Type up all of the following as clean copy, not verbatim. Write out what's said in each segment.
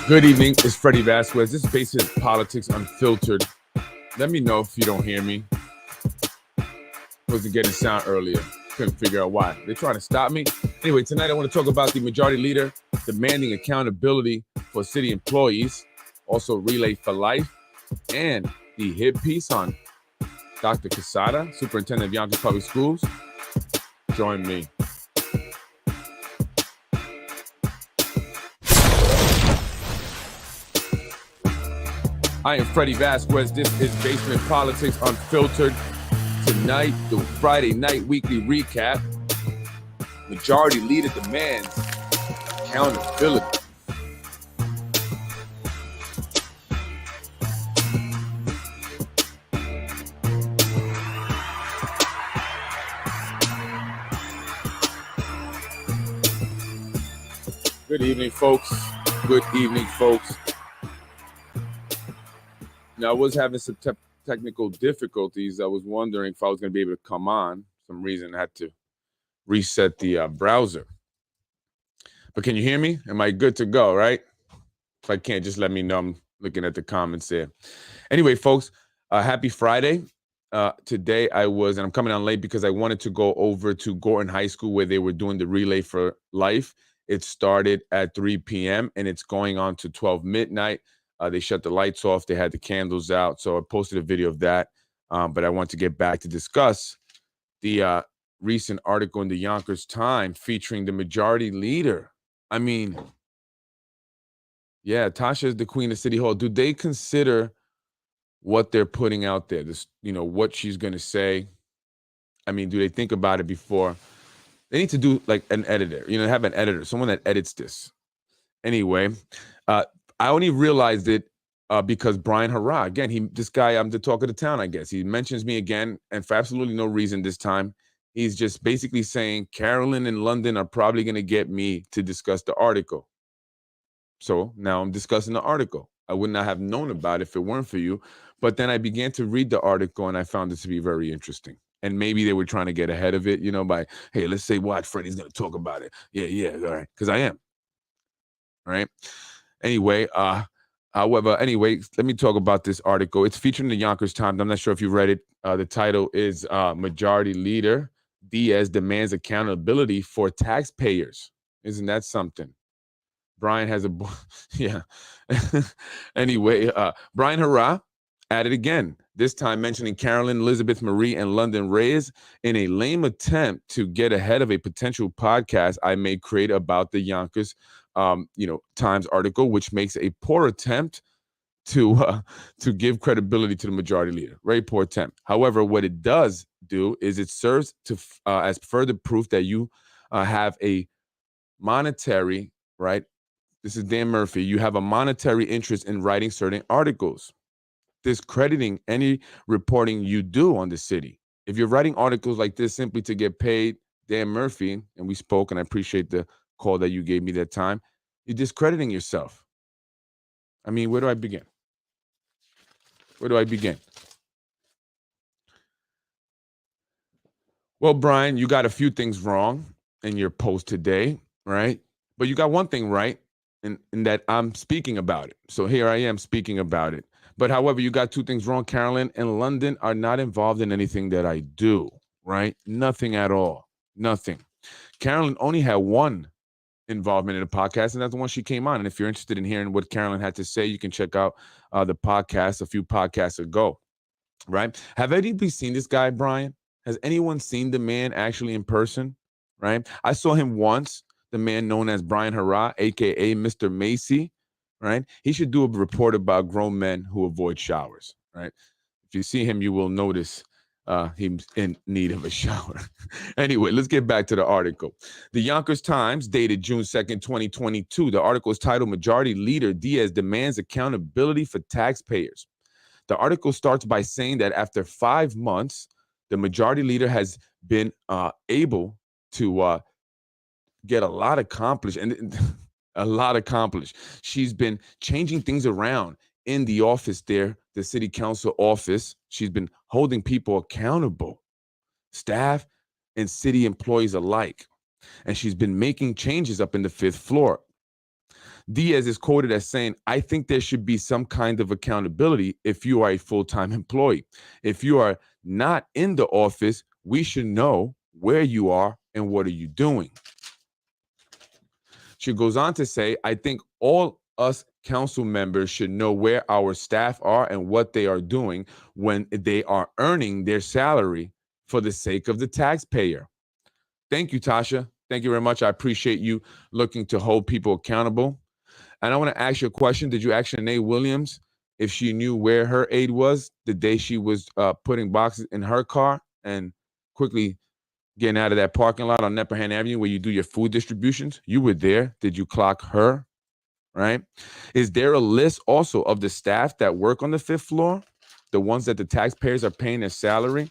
Good evening. It's Freddie Vasquez. This is Basic Politics Unfiltered. Let me know if you don't hear me. Wasn't getting sound earlier. Couldn't figure out why. They're trying to stop me. Anyway, tonight I want to talk about the majority leader demanding accountability for city employees, also Relay for Life, and the hit piece on Dr. Quesada, Superintendent of Yonkers Public Schools. Join me. I am Freddie Vasquez. This is Basement Politics Unfiltered. Tonight, the Friday night weekly recap. Majority leader demands accountability. Good evening, folks. Good evening, folks. Now, I was having some technical difficulties. I was wondering if I was going to be able to come on. For some reason, I had to reset the browser. But can you hear me? Am I good to go, right? If I can't, just let me know. I'm looking at the comments there. Anyway, folks, happy Friday. Today and I'm coming on late because I wanted to go over to Gorton High School where they were doing the Relay for Life. It started at 3 p.m. and it's going on to 12 midnight. They shut the lights off. They had the candles out. So I posted a video of that. But I want to get back to discuss the recent article in the Yonkers Times featuring the majority leader. I mean, yeah, Tasha is the queen of City Hall. Do they consider what they're putting out there? This, what she's going to say? I mean, do they think about it before? They need to do like an editor, have an editor, someone that edits this. Anyway, I only realized it because Brian Hurrah, again, this guy, I'm the talk of the town, I guess. He mentions me again, and for absolutely no reason this time. He's just basically saying Carolyn and London are probably going to get me to discuss the article. So now I'm discussing the article. I would not have known about it if it weren't for you. But then I began to read the article, and I found it to be very interesting. And maybe they were trying to get ahead of it, by, hey, let's say what Freddie's going to talk about it. Yeah, all right, because I am. All right. Anyway, let me talk about this article. It's featured in the Yonkers Times. I'm not sure if you read it. The title is Majority Leader Diaz demands accountability for taxpayers. Isn't that something? Brian has yeah. Anyway, Brian Hurrah at it again, this time mentioning Carolyn, Elizabeth Marie, and London Reyes in a lame attempt to get ahead of a potential podcast I may create about the Yonkers Times article, which makes a poor attempt to give credibility to the majority leader. Very poor attempt. However, what it does do is it serves to as further proof that you have a monetary, right? This is Dan Murphy. You have a monetary interest in writing certain articles, discrediting any reporting you do on the city. If you're writing articles like this simply to get paid, Dan Murphy, and we spoke, and I appreciate the call that you gave me that time, you're discrediting yourself. I mean, where do I begin? Well, Brian, you got a few things wrong in your post today, right? But you got one thing right in that I'm speaking about it. So here I am speaking about it. But however, you got two things wrong. Carolyn and London are not involved in anything that I do, right? Nothing at all. Nothing. Carolyn only had one involvement in the podcast, and that's the one she came on. And if you're interested in hearing what Carolyn had to say, you can check out the podcast a few podcasts ago, right? Have anybody seen this guy, Brian? Has anyone seen the man actually in person, right? I saw him once, the man known as Brian Hurrah, a.k.a. Mr. Macy, right? He should do a report about grown men who avoid showers, right? If you see him, you will notice he's in need of a shower. Anyway, let's get back to the article. The Yonkers Times, dated June 2nd, 2022. The article is titled, Majority Leader Diaz Demands Accountability for Taxpayers. The article starts by saying that after 5 months, the majority leader has been able to get a lot accomplished, and a lot accomplished. She's been changing things around in the office there, the city council office. She's been holding people accountable, staff and city employees alike. And she's been making changes up in the 5th floor. Diaz is quoted as saying, I think there should be some kind of accountability if you are a full-time employee. If you are not in the office, we should know where you are and what are you doing. She goes on to say, I think all us council members should know where our staff are and what they are doing when they are earning their salary for the sake of the taxpayer. Thank you, Tasha. Thank you very much. I appreciate you looking to hold people accountable. And I want to ask you a question. Did you ask Shanae Williams if she knew where her aide was the day she was putting boxes in her car and quickly getting out of that parking lot on Nepperhan Avenue where you do your food distributions? You were there. Did you clock her? Right? Is there a list also of the staff that work on the 5th floor, the ones that the taxpayers are paying their salary?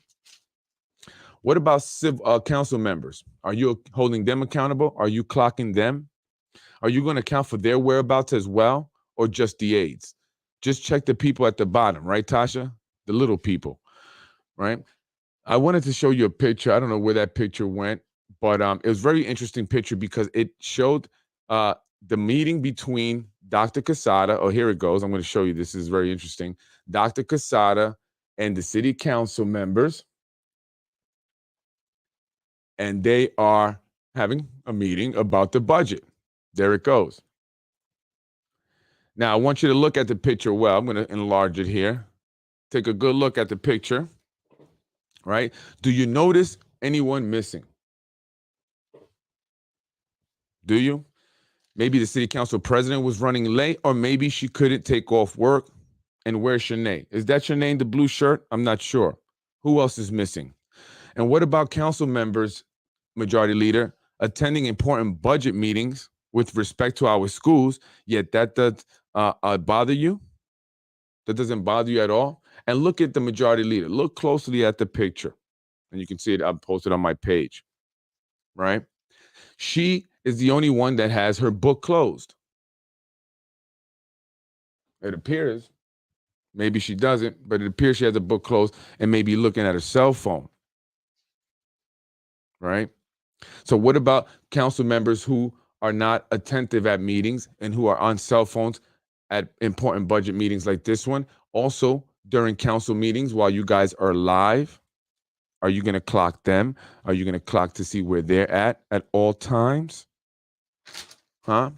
What about council members? Are you holding them accountable? Are you clocking them? Are you going to account for their whereabouts as well, or just the aides? Just check the people at the bottom, right, Tasha? The little people, right? I wanted to show you a picture. I don't know where that picture went, but it was a very interesting picture because it showed the meeting between Dr. Quesada. Oh, here it goes. I'm going to show you. This is very interesting. Dr. Quesada and the city council members. And they are having a meeting about the budget. There it goes. Now, I want you to look at the picture well. I'm going to enlarge it here. Take a good look at the picture, right? Do you notice anyone missing? Do you? Maybe the city council president was running late, or maybe she couldn't take off work. And where's Shanae? Is that Shanae in the blue shirt? I'm not sure. Who else is missing? And what about council members, Majority Leader, attending important budget meetings with respect to our schools, yet that does bother you? That doesn't bother you at all? And look at the Majority Leader. Look closely at the picture. And you can see it, I've posted on my page, right? She is the only one that has her book closed. It appears. Maybe she doesn't, but it appears she has a book closed and maybe looking at her cell phone, right? So what about council members who are not attentive at meetings and who are on cell phones at important budget meetings like this one? Also, during council meetings while you guys are live, are you going to clock them? Are you going to clock to see where they're at all times? Huh?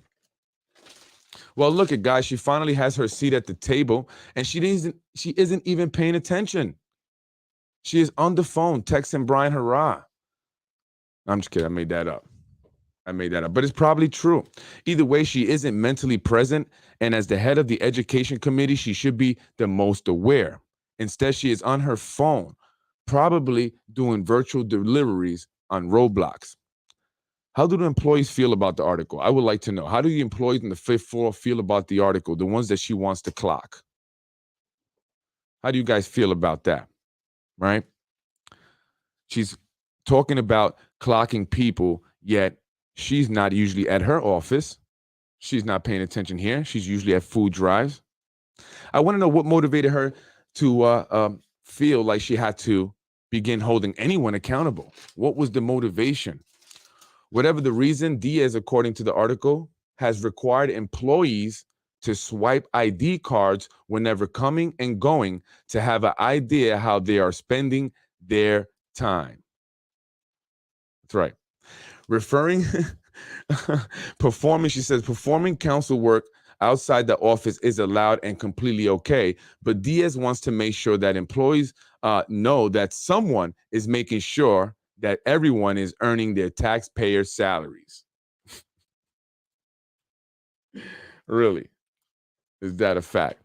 Well, look at guys, she finally has her seat at the table and she isn't even paying attention. She is on the phone texting Brian Hurrah. I'm just kidding. I made that up. But it's probably true. Either way, she isn't mentally present. And as the head of the education committee, she should be the most aware. Instead, she is on her phone, probably doing virtual deliveries on Roblox. How do the employees feel about the article? I would like to know. How do the employees in the 5th floor feel about the article, the ones that she wants to clock? How do you guys feel about that? Right? She's talking about clocking people, yet she's not usually at her office. She's not paying attention here. She's usually at food drives. I want to know what motivated her to feel like she had to begin holding anyone accountable. What was the motivation? Whatever the reason, Diaz, according to the article, has required employees to swipe ID cards whenever coming and going to have an idea how they are spending their time. That's right. Performing, she says, performing council work outside the office is allowed and completely okay. But Diaz wants to make sure that employees know that someone is making sure that everyone is earning their taxpayer salaries. Really? Is that a fact?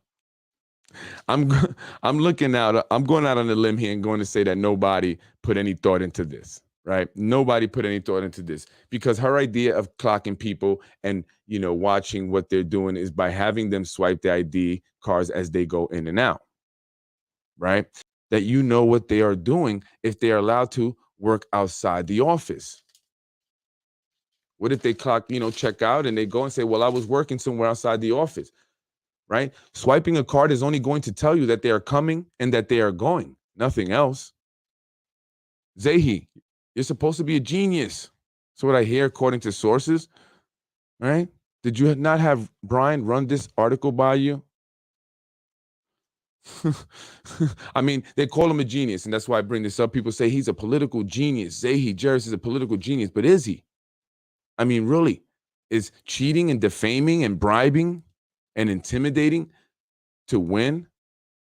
I'm going out on a limb here and going to say that nobody put any thought into this, right? Nobody put any thought into this because her idea of clocking people and, watching what they're doing is by having them swipe the ID cards as they go in and out, right? That you know what they are doing if they are allowed to work outside the office. What if they clock, check out and they go and say, well, I was working somewhere outside the office, right? Swiping a card is only going to tell you that they are coming and that they are going, nothing else. Zahid, you're supposed to be a genius. That's what I hear according to sources, right? Did you not have Brian run this article by you? I mean, they call him a genius, and that's why I bring this up. People say he's a political genius. Zahid Jafri is a political genius, but is he? I mean, really, is cheating and defaming and bribing and intimidating to win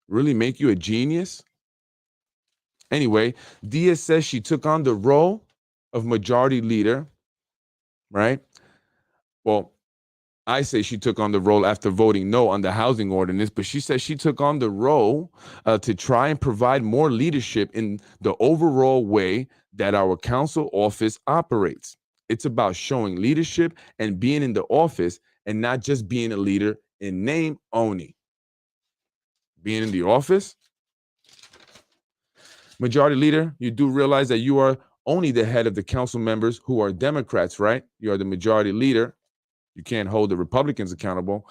really make you a genius? Anyway, Diaz says she took on the role of majority leader, right? Well, I say she took on the role after voting no on the housing ordinance, but she says she took on the role to try and provide more leadership in the overall way that our council office operates. It's about showing leadership and being in the office and not just being a leader in name only. Being in the office, majority leader, you do realize that you are only the head of the council members who are Democrats, right? You are the majority leader. You can't hold the Republicans accountable.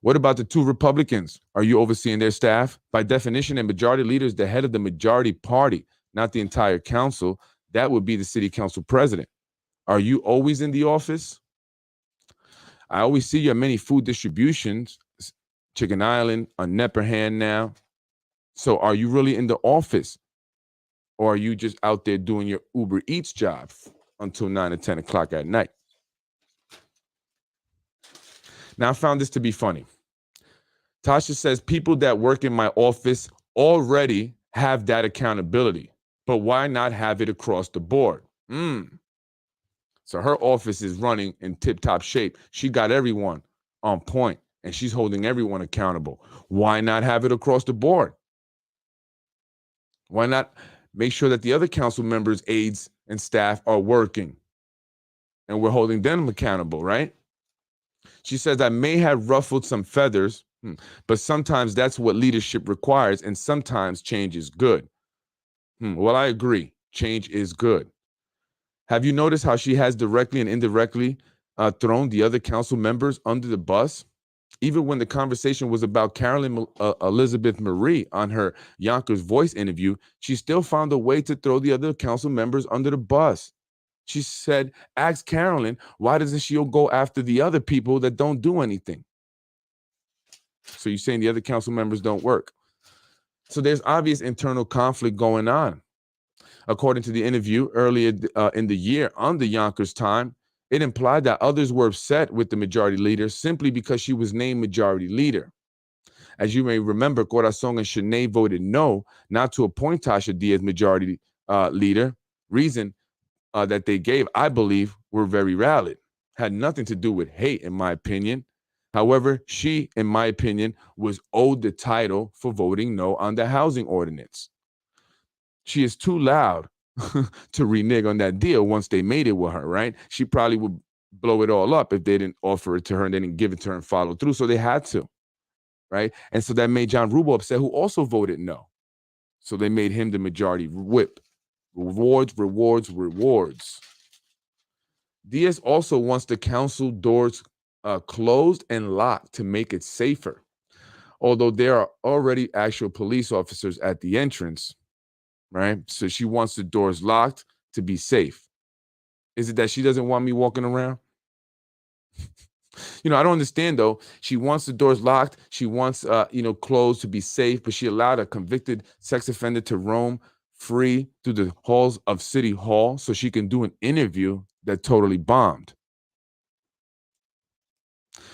What about the two Republicans? Are you overseeing their staff? By definition, a majority leader is the head of the majority party, not the entire council. That would be the city council president. Are you always in the office? I always see you at many food distributions, Chicken Island, on Nepperhan now. So are you really in the office? Or are you just out there doing your Uber Eats job until 9 or 10 o'clock at night? Now, I found this to be funny. Tasha says people that work in my office already have that accountability, but why not have it across the board? So her office is running in tip-top shape. She got everyone on point, and she's holding everyone accountable. Why not have it across the board? Why not make sure that the other council members, aides, and staff are working, and we're holding them accountable, right? She says, I may have ruffled some feathers, but sometimes that's what leadership requires, and sometimes change is good. Well, I agree. Change is good. Have you noticed how she has directly and indirectly thrown the other council members under the bus? Even when the conversation was about Carolyn Elizabeth Marie on her Yonkers Voice interview, she still found a way to throw the other council members under the bus. She said, ask Carolyn, why doesn't she go after the other people that don't do anything? So you're saying the other council members don't work. So there's obvious internal conflict going on. According to the interview earlier in the year on the Yonkers Time, it implied that others were upset with the majority leader simply because she was named majority leader. As you may remember, Corazon and Shanae voted no, not to appoint Tasha Diaz majority leader. Reason that they gave, I believe, were very valid. Had nothing to do with hate, in my opinion. However, she, in my opinion, was owed the title for voting no on the housing ordinance. She is too loud to renege on that deal once they made it with her, right? She probably would blow it all up if they didn't offer it to her and they didn't give it to her and follow through. So they had to, right? And so that made John Rubel upset, who also voted no. So they made him the majority whip. Rewards, rewards, rewards. Diaz also wants the council doors closed and locked to make it safer. Although there are already actual police officers at the entrance, right? So she wants the doors locked to be safe. Is it that she doesn't want me walking around? I don't understand, though. She wants the doors locked. She wants, closed to be safe, but she allowed a convicted sex offender to roam free through the halls of City Hall so she can do an interview that totally bombed.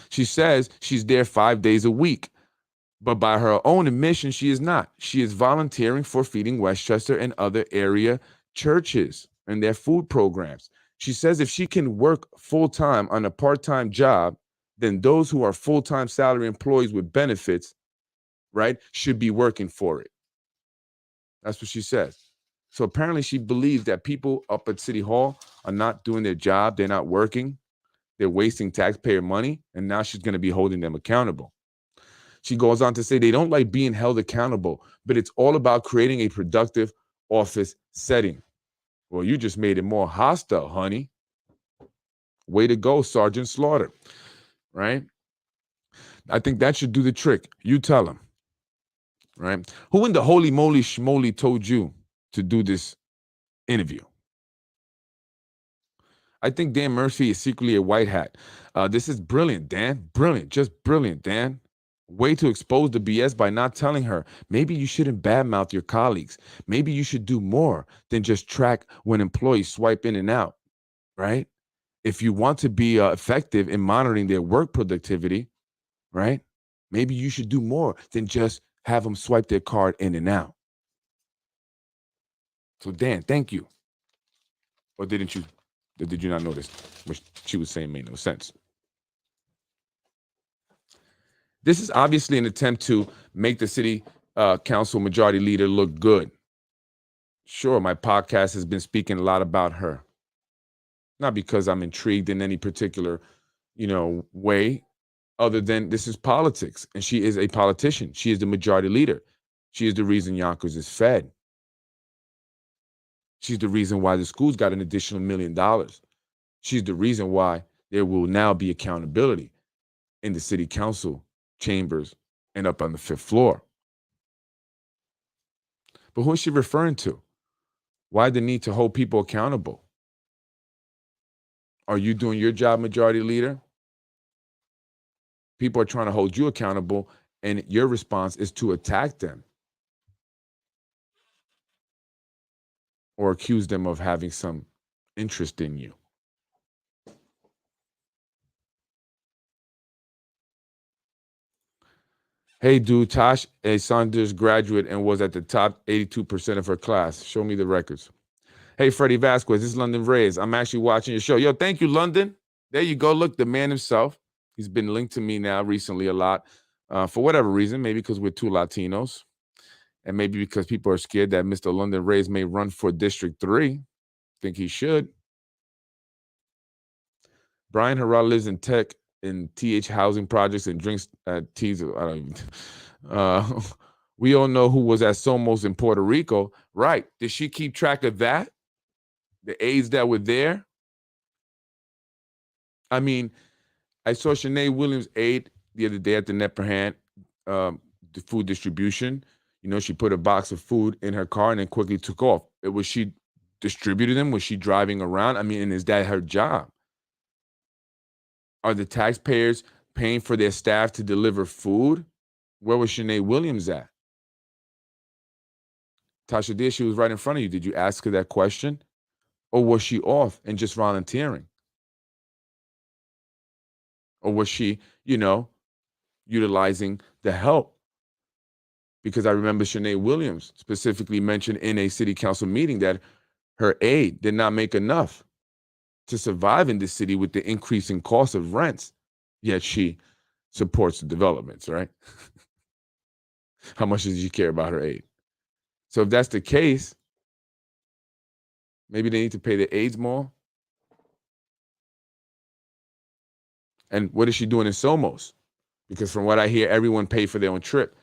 She says she's there 5 days a week, but by her own admission, she is not. She is volunteering for Feeding Westchester and other area churches and their food programs. She says if she can work full-time on a part-time job, then those who are full-time salary employees with benefits, right, should be working for it. That's what she says. So apparently she believes that people up at City Hall are not doing their job. They're not working. They're wasting taxpayer money. And now she's going to be holding them accountable. She goes on to say they don't like being held accountable, but it's all about creating a productive office setting. Well, you just made it more hostile, honey. Way to go, Sergeant Slaughter. Right? I think that should do the trick. You tell him. Right? Who in the holy moly schmoly told you to do this interview? I think Dan Murphy is secretly a white hat. This is brilliant, Dan. Brilliant. Just brilliant, Dan. Way to expose the BS by not telling her. Maybe you shouldn't badmouth your colleagues. Maybe you should do more than just track when employees swipe in and out, right? If you want to be effective in monitoring their work productivity, right? Maybe you should do more than just have them swipe their card in and out. So Dan, thank you. Or didn't you? Did you not notice what she was saying made no sense? This is obviously an attempt to make the city council majority leader look good. Sure, my podcast has been speaking a lot about her. Not because I'm intrigued in any particular, way, other than this is politics. And she is a politician. She is the majority leader. She is the reason Yonkers is fed. She's the reason why the school's got an additional $1 million. She's the reason why there will now be accountability in the city council chambers and up on the 5th floor. But who is she referring to? Why the need to hold people accountable? Are you doing your job, majority leader? People are trying to hold you accountable, and your response is to attack them or accuse them of having some interest in you. Hey, dude, Tosh, a Saunders graduate and was at the top 82% of her class. Show me the records. Hey, Freddie Vasquez, this is London Reyes. I'm actually watching your show. Yo, thank you, London. There you go. Look, the man himself. He's been linked to me now recently a lot for whatever reason, maybe because we're two Latinos and maybe because people are scared that Mr. London Reyes may run for District 3. Think he should. Brian Harrell lives in tech in TH housing projects and drinks teas. I don't even. We all know who was at Somos in Puerto Rico. Right. Did she keep track of that? The aides that were there? I mean, I saw Shanae Williams' aide the other day at the Neperhan, the food distribution. She put a box of food in her car and then quickly took off. Was she distributing them? Was she driving around? I mean, and is that her job? Are the taxpayers paying for their staff to deliver food? Where was Shanae Williams at? Tasha Diaz, she was right in front of you. Did you ask her that question? Or was she off and just volunteering? Or was she, utilizing the help? Because I remember Shanae Williams specifically mentioned in a city council meeting that her aide did not make enough to survive in this city with the increasing cost of rents. Yet she supports the developments, right? How much does she care about her aide? So if that's the case, maybe they need to pay the aides more. And what is she doing in Somos? Because from what I hear, everyone paid for their own trip.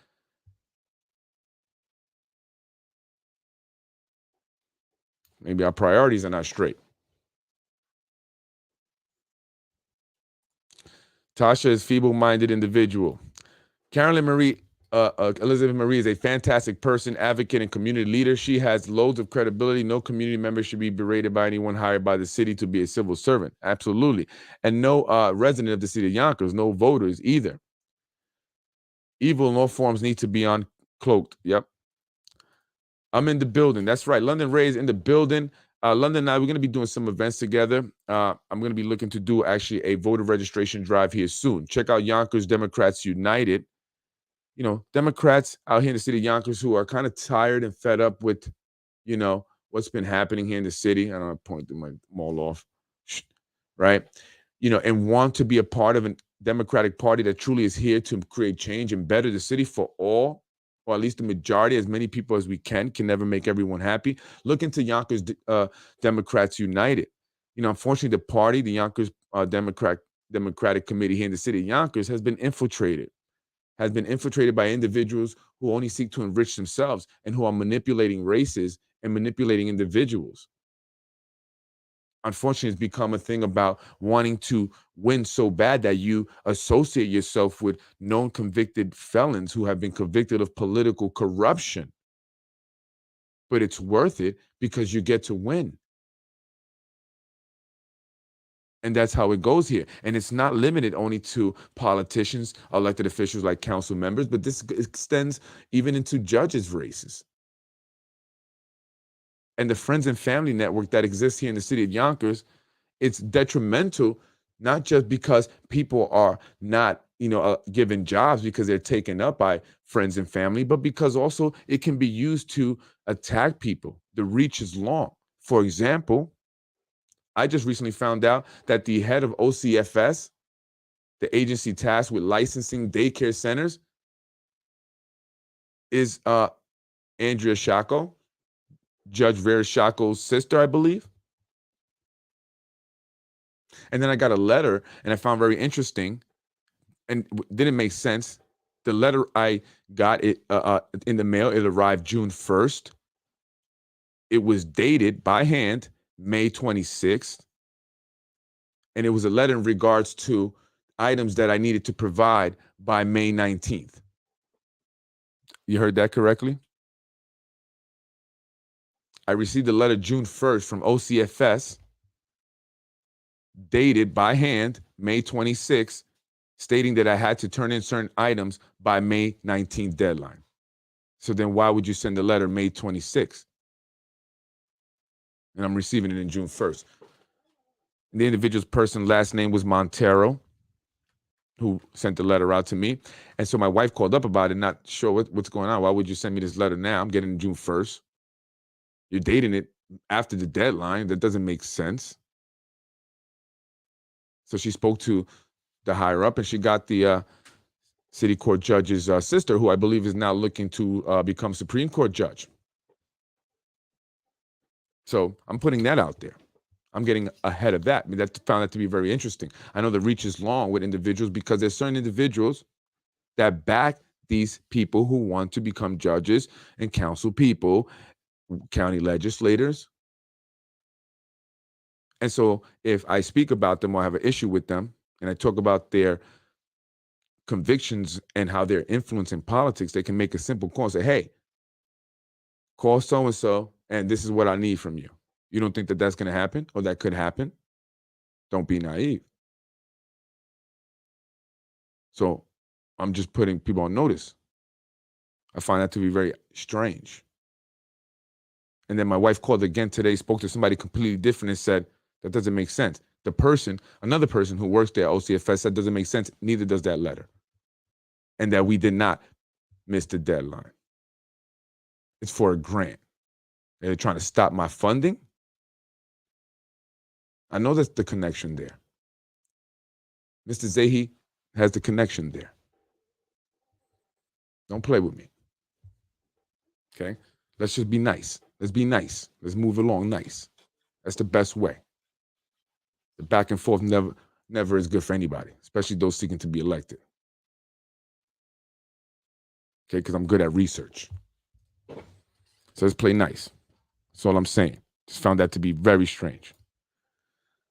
Maybe our priorities are not straight. Tasha is feeble-minded individual. Carolyn Marie, Elizabeth Marie is a fantastic person, advocate, and community leader. She has loads of credibility. No community member should be berated by anyone hired by the city to be a civil servant. Absolutely. And no resident of the city of Yonkers, no voters either. Evil in all forms need to be uncloaked. Yep. I'm in the building. That's right. London Reyes in the building. London and I, we're going to be doing some events together. I'm going to be looking to do actually a voter registration drive here soon. Check out Yonkers Democrats United. Democrats out here in the city of Yonkers who are kind of tired and fed up with, what's been happening here in the city. I don't want to point my mall off, right? And want to be a part of a Democratic Party that truly is here to create change and better the city for all, or at least the majority, as many people as we can never make everyone happy. Look into Yonkers Democrats United. Unfortunately, the party, the Yonkers Democratic Committee here in the city of Yonkers has been infiltrated by individuals who only seek to enrich themselves and who are manipulating races and manipulating individuals. Unfortunately, it's become a thing about wanting to win so bad that you associate yourself with known convicted felons who have been convicted of political corruption. But it's worth it because you get to win. And that's how it goes here. And it's not limited only to politicians, elected officials like council members, but this extends even into judges' races. And the friends and family network that exists here in the city of Yonkers, it's detrimental, not just because people are not, given jobs because they're taken up by friends and family, but because also it can be used to attack people. The reach is long. For example, I just recently found out that the head of OCFS, the agency tasked with licensing daycare centers, is Andrea Shacko, Judge Vera Shacko's sister, I believe. And then I got a letter, and I found very interesting, and didn't make sense. The letter I got it in the mail, it arrived June 1st. It was dated by hand May 26th. And it was a letter in regards to items that I needed to provide by May 19th. You heard that correctly? I received a letter June 1st from OCFS, dated by hand May 26th, stating that I had to turn in certain items by May 19th deadline. So then why would you send a letter May 26th? And I'm receiving it in June 1st. The individual's person last name was Montero, who sent the letter out to me. And so my wife called up about it, not sure what's going on. Why would you send me this letter now? I'm getting it June 1st. You're dating it after the deadline. That doesn't make sense. So she spoke to the higher up, and she got the city court judge's sister, who I believe is now looking to become Supreme Court judge. So I'm putting that out there. I'm getting ahead of that. I mean, found that to be very interesting. I know the reach is long with individuals because there's certain individuals that back these people who want to become judges and council people, county legislators. And so if I speak about them or have an issue with them, and I talk about their convictions and how they're influencing politics, they can make a simple call and say, hey, call so-and-so, and this is what I need from you. You don't think that that's going to happen or that could happen? Don't be naive. So I'm just putting people on notice. I find that to be very strange. And then my wife called again today, spoke to somebody completely different and said, that doesn't make sense. Another person who works there at OCFS said, doesn't make sense. Neither does that letter. And that we did not miss the deadline. It's for a grant. They're trying to stop my funding. I know that's the connection there. Mr. Zahid has the connection there. Don't play with me. Okay? Let's just be nice. Let's be nice. Let's move along nice. That's the best way. The back and forth never is good for anybody, especially those seeking to be elected. Okay? Because I'm good at research. So let's play nice. That's all I'm saying. Just found that to be very strange.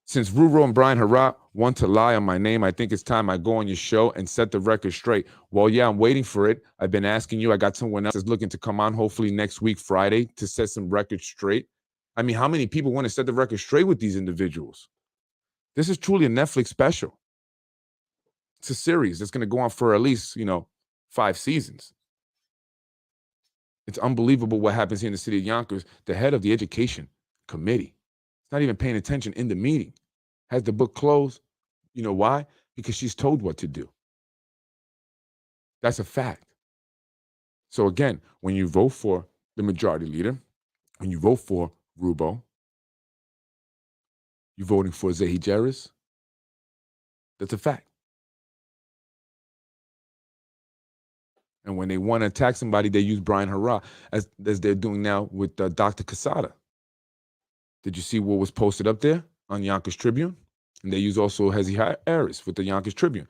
Since Ruro and Brian Hurrah want to lie on my name, I think it's time I go on your show and set the record straight. Well, yeah, I'm waiting for it. I've been asking you. I got someone else that's looking to come on hopefully next week, Friday, to set some records straight. I mean, how many people want to set the record straight with these individuals? This is truly a Netflix special. It's a series that's going to go on for at least, 5 seasons. It's unbelievable what happens here in the city of Yonkers. The head of the education committee is not even paying attention in the meeting. Has the book closed. You know why? Because she's told what to do. That's a fact. So again, when you vote for the majority leader, when you vote for Rubo, you're voting for Zahid Jafri. That's a fact. And when they want to attack somebody, they use Brian Hurrah as they're doing now with Dr. Quesada. Did you see what was posted up there on Yonkers Tribune? And they use also Hezi Harris with the Yonkers Tribune.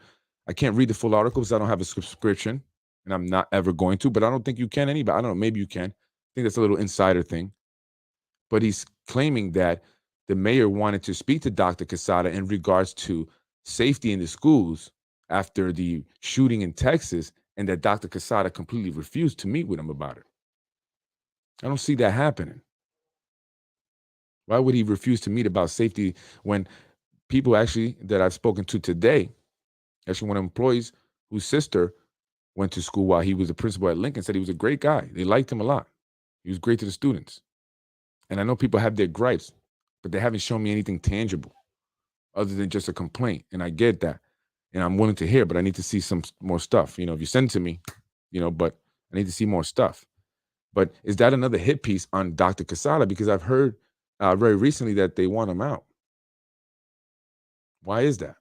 I can't read the full article because I don't have a subscription, and I'm not ever going to, but I don't think you can anybody. I don't know, maybe you can. I think that's a little insider thing. But he's claiming that the mayor wanted to speak to Dr. Quesada in regards to safety in the schools after the shooting in Texas, and that Dr. Quesada completely refused to meet with him about it. I don't see that happening. Why would he refuse to meet about safety when people actually that I've spoken to today, actually one of the employees whose sister went to school while he was a principal at Lincoln, said he was a great guy. They liked him a lot. He was great to the students. And I know people have their gripes, but they haven't shown me anything tangible other than just a complaint. And I get that. And I'm willing to hear, but I need to see some more stuff. If you send it to me, but I need to see more stuff. But is that another hit piece on Dr. Quesada? Because I've heard very recently that they want him out. Why is that?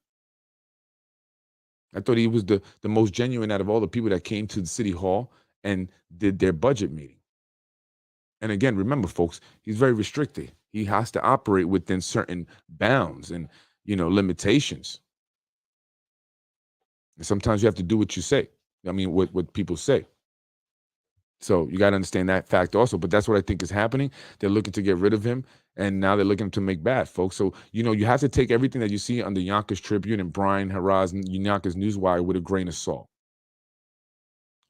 I thought he was the most genuine out of all the people that came to the city hall and did their budget meeting. And again, remember, folks, he's very restricted. He has to operate within certain bounds and, limitations. And sometimes you have to do what you say. I mean, what people say. So you got to understand that fact also. But that's what I think is happening. They're looking to get rid of him, and now they're looking to make bad, folks. So, you have to take everything that you see on the Yonkers Tribune and Brian Harraz and Yonkers Newswire with a grain of salt.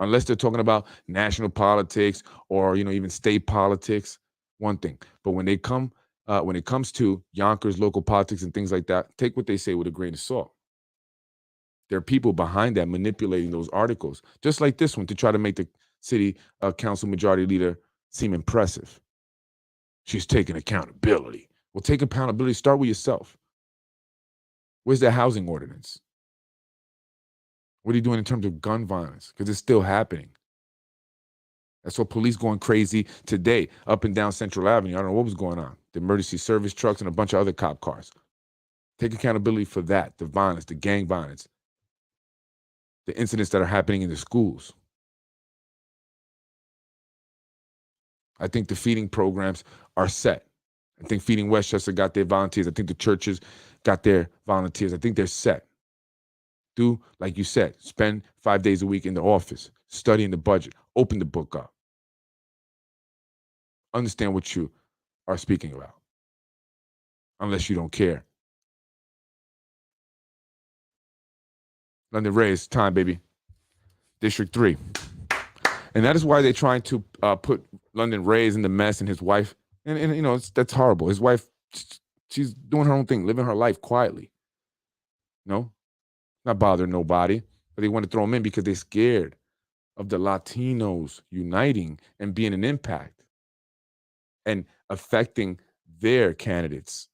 Unless they're talking about national politics or, even state politics, one thing. But when it comes to Yonkers local politics and things like that, take what they say with a grain of salt. There are people behind that manipulating those articles, just like this one, to try to make the city council majority leader seem impressive. She's taking accountability. Well, take accountability. Start with yourself. Where's the housing ordinance? What are you doing in terms of gun violence? Because it's still happening. That's what police going crazy today up and down Central Avenue. I don't know what was going on. The emergency service trucks and a bunch of other cop cars. Take accountability for that, the violence, the gang violence, the incidents that are happening in the schools. I think the feeding programs are set. I think Feeding Westchester got their volunteers. I think the churches got their volunteers. I think they're set. Do, like you said, spend 5 days a week in the office, studying the budget, open the book up. Understand what you are speaking about, unless you don't care. London Reyes, time, baby. District 3. And that is why they're trying to put London Reyes in the mess, and his wife. And that's horrible. His wife, she's doing her own thing, living her life quietly. Not bothering nobody. But they want to throw him in because they're scared of the Latinos uniting and being an impact and affecting their candidates.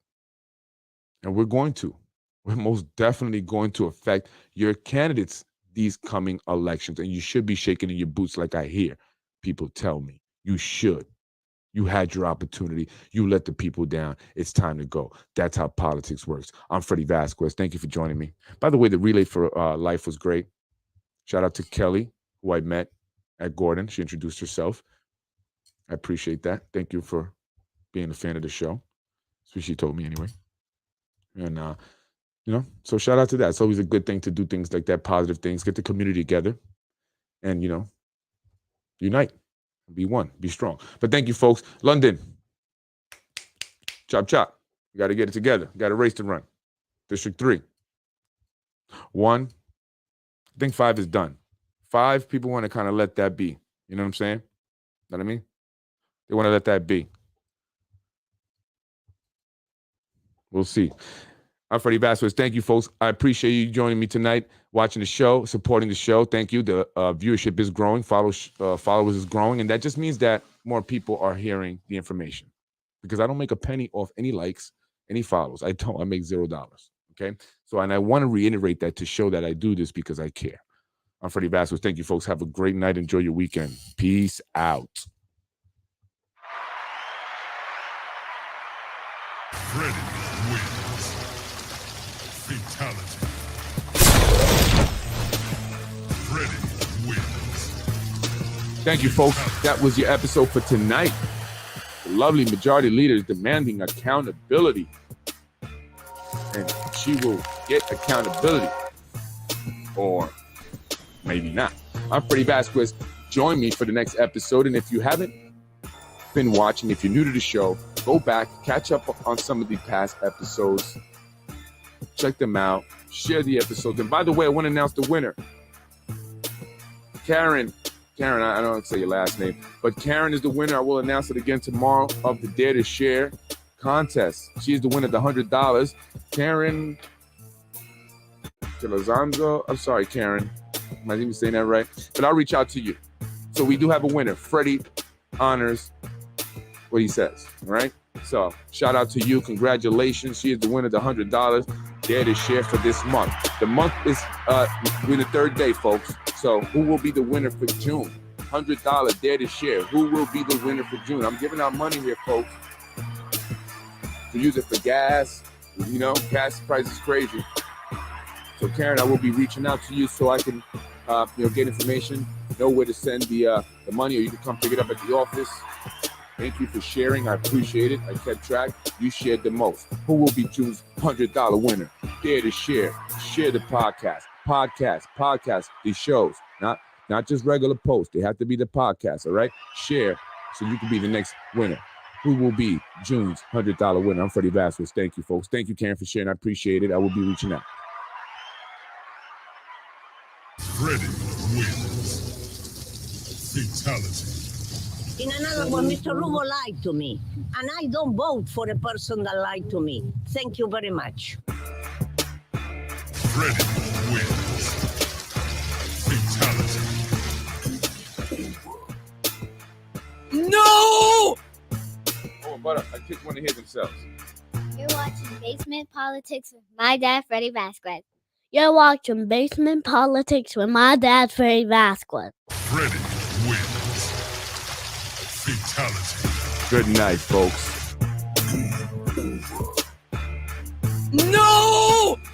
And we're most definitely going to affect your candidates these coming elections. And you should be shaking in your boots, like I hear people tell me. You should. You had your opportunity. You let the people down. It's time to go. That's how politics works. I'm Freddie Vasquez. Thank you for joining me. By the way, the Relay for Life was great. Shout out to Kelly, who I met at Gordon. She introduced herself. I appreciate that. Thank you for being a fan of the show. That's what she told me anyway. And, so shout out to that. It's always a good thing to do things like that, positive things, get the community together and, unite, be one, be strong. But thank you, folks. London, chop, chop. You got to get it together. You got a race to run. District 3. 1. I think 5 is done. 5, people want to kind of let that be. You know what I'm saying? Know what I mean? They want to let that be. We'll see. I'm Freddie Vasquez. Thank you, folks. I appreciate you joining me tonight, watching the show, supporting the show. Thank you. The viewership is growing, followers is growing, and that just means that more people are hearing the information. Because I don't make a penny off any likes, any follows. I don't. I make $0. Okay? So, and I want to reiterate that to show that I do this because I care. I'm Freddie Vasquez. Thank you, folks. Have a great night. Enjoy your weekend. Peace out. Freddie wins. Fatality. Freddie wins. Thank you, folks. That was your episode for tonight. The lovely majority leader is demanding accountability. And she will get accountability. Or maybe not. I'm Freddie Vasquez. Join me for the next episode. And if you haven't been watching, if you're new to the show, go back, catch up on some of the past episodes. Check them out. Share the episodes. And by the way, I want to announce the winner. Karen, I don't say your last name, but Karen is the winner. I will announce it again tomorrow of the Dare to Share contest. She is the winner of the $100. Karen Gelazanzo. I'm sorry, Karen. Am I even saying that right? But I'll reach out to you. So we do have a winner. Freddie honors what he says. All right. So shout out to you. Congratulations. She is the winner of the $100 Dare to Share for this month. The month is we're the third day, folks. So who will be the winner for June? $100 Dare to Share. Who will be the winner for June? I'm giving out money here, folks. To use it for gas. You know, gas price is crazy. So Karen, I will be reaching out to you so I can, get information, know where to send the money, or you can come pick it up at the office. Thank you for sharing. I appreciate it. I kept track. You shared the most. Who will be June's $100 winner? Dare to share. Share the podcast. Podcast. These shows, not just regular posts. They have to be the podcast. All right. Share so you can be the next winner. Who will be June's $100 winner? I'm Freddie Vasquez. Thank you, folks. Thank you, Karen, for sharing. I appreciate it. I will be reaching out. Freddie wins. Fatality. In another one, Mr. Rubo lied to me, and I don't vote for a person that lied to me. Thank you very much. Freddie wins. Fatality. No! Oh, but I kicked one to hear themselves. You're watching Basement Politics with my dad, Freddie Vasquez. You're watching Basement Politics with my dad, Freddie Vasquez. Freddie wins. Fatality. Good night, folks. No!